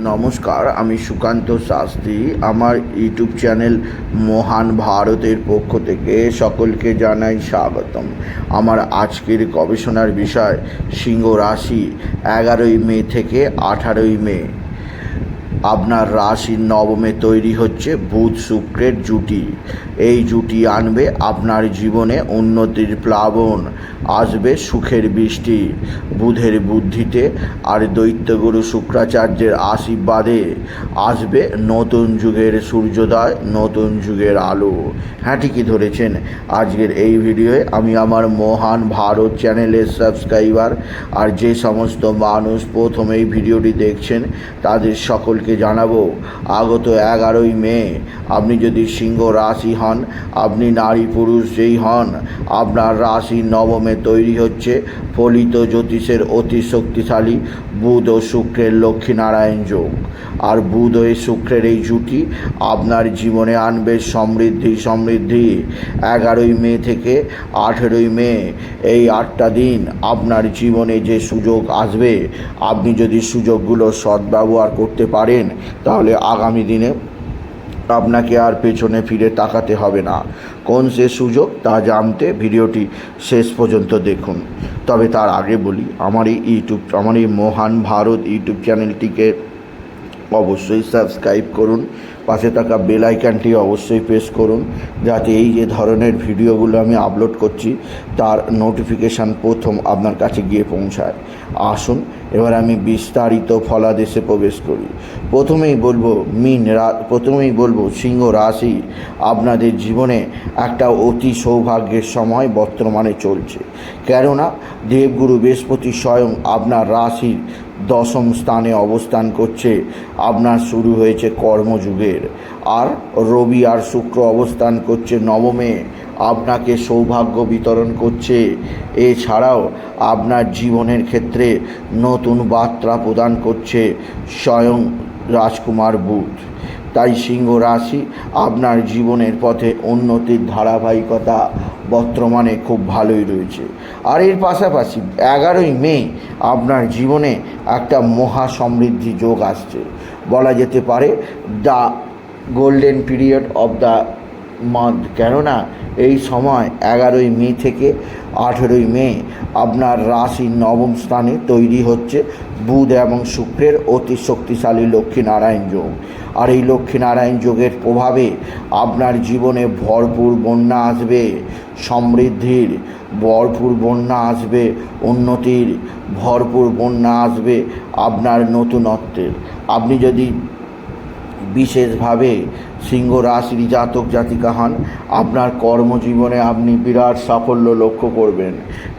নমস্কার, আমি সুকান্ত শাস্ত্রী। আমার ইউটিউব চ্যানেল মহান ভারতের পক্ষ থেকে সকলকে জানাই স্বাগতম। আমার আজকের গবেষণার বিষয় সিংহ রাশি। 11ই মে থেকে 18ই মে আপনার রাশির নবমে তৈরি হচ্ছে বুধ শুক্রের জুটি। এই জুটি আনবে আপনার জীবনে উন্নতির প্লাবন, আসবে সুখের বৃষ্টি। বুধের বুদ্ধিতে আর দৈত্যগুরু শুক্রাচার্যের আশীর্বাদে আসবে নতুন যুগের সূর্যোদয়, নতুন যুগের আলো। হ্যাঁ, ঠিকই ধরেছেন। আজকের এই ভিডিওয়ে আমি আমার মহান ভারত চ্যানেলের সাবস্ক্রাইবার আর যে সমস্ত মানুষ প্রথম এই ভিডিওটি দেখছেন তাদের সকলকে জানাবো, আগত 11ই মে আপনি যদি সিংহ রাশি হন, আপনি নারী পুরুষ যেই হন, আপনার রাশির নবমে তৈরি হচ্ছে ফলিত জ্যোতিষের অতি শক্তিশালী বুধ ও শুক্রের লক্ষ্মীনারায়ণ যোগ। আর বুধ ও শুক্রের এই জুটি আপনার জীবনে আনবে সমৃদ্ধি। 11ই মে থেকে 18ই মে এই 8টা দিন আপনার জীবনে যে সুযোগ আসবে, আপনি যদি সুযোগগুলো সদ্ব্যবহার করতে পারেন তাহলে আগামী দিনে আপনাকে আর পেছনে ফিরে তাকাতে হবে না। কোন সে সুযোগ তা জানতে ভিডিওটি শেষ পর্যন্ত দেখুন। তবে তার আগে বলি, আমার এই মহান ভারত ইউটিউব চ্যানেলটিকে অবশ্যই সাবস্ক্রাইব করুন, পাশে থাকা বেল আইকনটি অবশ্যই প্রেস করুন, যাতে এই যে ধরনের ভিডিওগুলো আমি আপলোড করছি তার নোটিফিকেশান প্রথম আপনার কাছে গিয়ে পৌঁছায়। আসুন এবার আমি বিস্তারিত ফলাদেশে প্রবেশ করি। প্রথমেই বলবো সিংহ রাশি, আপনাদের জীবনে একটা অতি সৌভাগ্যের সময় বর্তমানে চলছে। কেননা দেবগুরু বৃহস্পতি স্বয়ং আপনার রাশির 10ম স্থানে অবস্থান করছে। আপনার শুরু হয়েছে কর্মযুগের। আর রবি আর শুক্র অবস্থান করছে নবমে, আপনাকে সৌভাগ্য বিতরণ করছে। এছাড়াও আপনার জীবনের ক্ষেত্রে নতুন বার্তা প্রদান করছে স্বয়ং রাজকুমার বুধ। তাই সিংহ রাশি, আপনার জীবনের পথে উন্নতির ধারাবাহিকতা বর্তমানে খুব ভালোই রয়েছে। আর এর পাশাপাশি 11ই মে আপনার জীবনে একটা মহা সমৃদ্ধি যোগ আসছে। বলা যেতে পারে the golden period of the month. কেননা এই সময় 11ই মে থেকে 18ই মে আপনার রাশির 9ম স্থানে তৈরি হচ্ছে বুধ এবং শুক্রের অতি শক্তিশালী লক্ষ্মীনারায়ণ যোগ। আর এই লক্ষ্মীনারায়ণ যোগের প্রভাবে আপনার জীবনে ভরপুর বন্যা আসবে, সমৃদ্ধির ভরপুর বন্যা আসবে, উন্নতির ভরপুর বন্যা আসবে, আপনার নতুনত্বের। আপনি যদি বিশেষভাবে সিংহ রাশির জাতক জাতিকা হন, আপনার কর্মজীবনে আপনি বিরাট সাফল্য লক্ষ্য করবেন।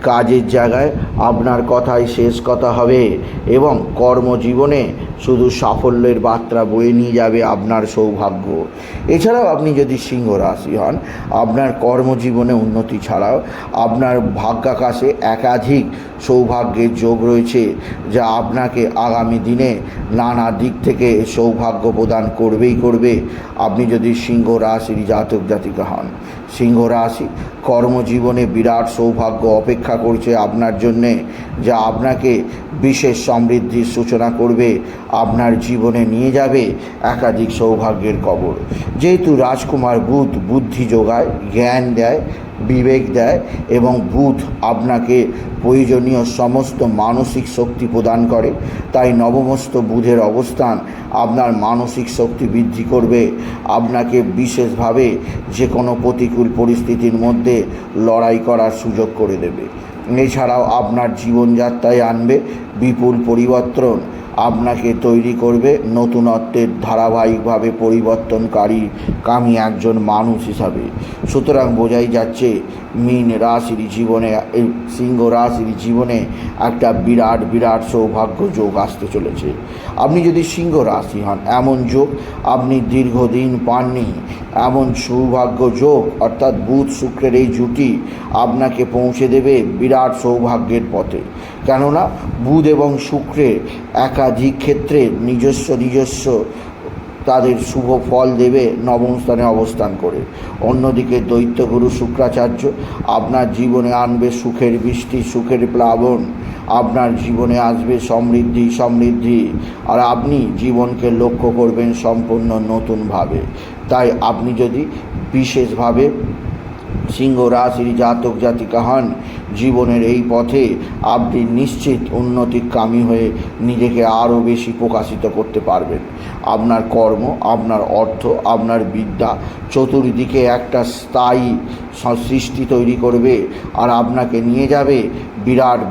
কাজের জায়গায় আপনার কথাই শেষ কথা হবে এবং কর্মজীবনে শুধু সাফল্যের বার্তা বয়ে নিয়ে যাবে আপনার সৌভাগ্য। এছাড়াও আপনি যদি সিংহ রাশি হন, আপনার কর্মজীবনে উন্নতি ছাড়াও আপনার ভাগ্যাকাশে একাধিক সৌভাগ্যের যোগ রয়েছে, যা আপনাকে আগামী দিনে নানা দিক থেকে সৌভাগ্য প্রদান করবে। আপনি যদি সিংহ রাশির জাতক জাতিকা হন, সিংহ রাশি কর্মজীবনে বিরাট সৌভাগ্য অপেক্ষা করছে আপনার জন্যে, যা আপনাকে বিশেষ সমৃদ্ধির সূচনা করবে, আপনার জীবনে নিয়ে যাবে একাধিক সৌভাগ্যের কবর। যেহেতু রাজকুমার বুধ বুদ্ধি যোগায়, জ্ঞান দেয়, বিবেক দেয় এবং বুধ আপনাকে প্রয়োজনীয় সমস্ত মানসিক শক্তি প্রদান করে, তাই নবমস্ত বুধের অবস্থান আপনার মানসিক শক্তি বৃদ্ধি করবে, আপনাকে বিশেষভাবে যে কোনো প্রতিকূল পরিস্থিতির মধ্যে লড়াই করার সুযোগ করে দেবে। এছাড়াও আপনার জীবনযাত্রায় আনবে বিপুল পরিবর্তন, আপনাকে তৈরি করবে নতুনত্বের ধারাবাহিকভাবে পরিবর্তনকারী কামী একজন মানুষ হিসাবে। সুতরাং বোঝাই যাচ্ছে মীন রাশির জীবনে, সিংহ রাশির জীবনে একটা বিরাট সৌভাগ্য যোগ আসতে চলেছে। আপনি যদি সিংহ রাশি হন, এমন যোগ আপনি দীর্ঘদিন পাননি। এমন সৌভাগ্য যোগ অর্থাৎ বুধ শুক্রের এই জুটি আপনাকে পৌঁছে দেবে বিরাট সৌভাগ্যের পথে। কেননা বুধ এবং শুক্রের একাধিক ক্ষেত্রে নিজস্ব তাদের শুভ ফল দেবে 9ম স্থানে অবস্থান করে। অন্যদিকে দৈত্যগুরু শুক্রাচার্য আপনার জীবনে আনবে সুখের বৃষ্টি, সুখের প্লাবন। আপনার জীবনে আসবে সমৃদ্ধি আর আপনি জীবনকে লক্ষ্য করবেন সম্পূর্ণ নতুনভাবে। তাই আপনি যদি বিশেষভাবে সিংহ রাশির জাতক জাতিকা হন, জীবনের এই পথে আপনি নিশ্চিত উন্নতিকামী হয়ে নিজেকে আরও বেশি প্রকাশিত করতে পারবেন। আপনার কর্ম, আপনার অর্থ, আপনার বিদ্যা চতুর্দিকে একটা স্থায়ী সৃষ্টি তৈরি করবে আর আপনাকে নিয়ে যাবে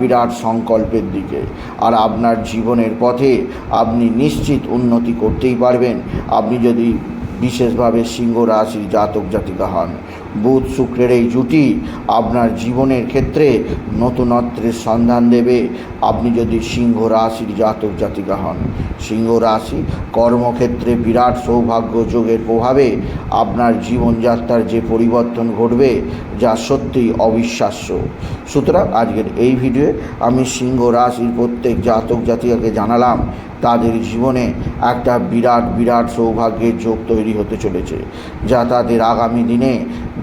বিরাট সংকল্পের দিকে। আর আপনার জীবনের পথে আপনি নিশ্চিত উন্নতি করতেই পারবেন আপনি যদি বিশেষভাবে সিংহ রাশির জাতক জাতিকা হন। বুধ শুক্রের এই জুটি আপনার জীবনের ক্ষেত্রে নতুনত্বের সন্ধান দেবে আপনি যদি সিংহ রাশির জাতক জাতিকা হন। সিংহ রাশি কর্মক্ষেত্রে বিরাট সৌভাগ্য যোগের প্রভাবে আপনার জীবনযাত্রার যে পরিবর্তন ঘটবে যা সত্যিই অবিশ্বাস্য। সুতরাং আজকের এই ভিডিওয়ে আমি সিংহ রাশির প্রত্যেক জাতক জাতিকাকে জানালাম তাদের জীবনে একটা বিরাট সৌভাগ্যের যোগ তৈরি হতে চলেছে, যা তাদের আগামী দিনে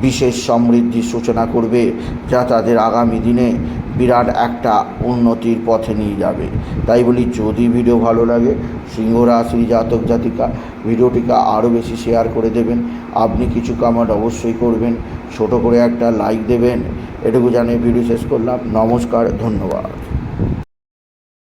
বিশেষ সমৃদ্ধির সূচনা করবে, যা তাদের আগামী দিনে বিরাট একটা উন্নতির পথে নিয়ে যাবে। তাই বলি, যদি ভিডিও ভালো লাগে সিংহ রাশির জাতক জাতিকা ভিডিওটিকে আরও বেশি শেয়ার করে দেবেন। আপনি কিছু কমেন্ট অবশ্যই করবেন, ছোট করে একটা লাইক দেবেন। এটুকু জানিয়ে ভিডিও শেষ করলাম। নমস্কার, ধন্যবাদ।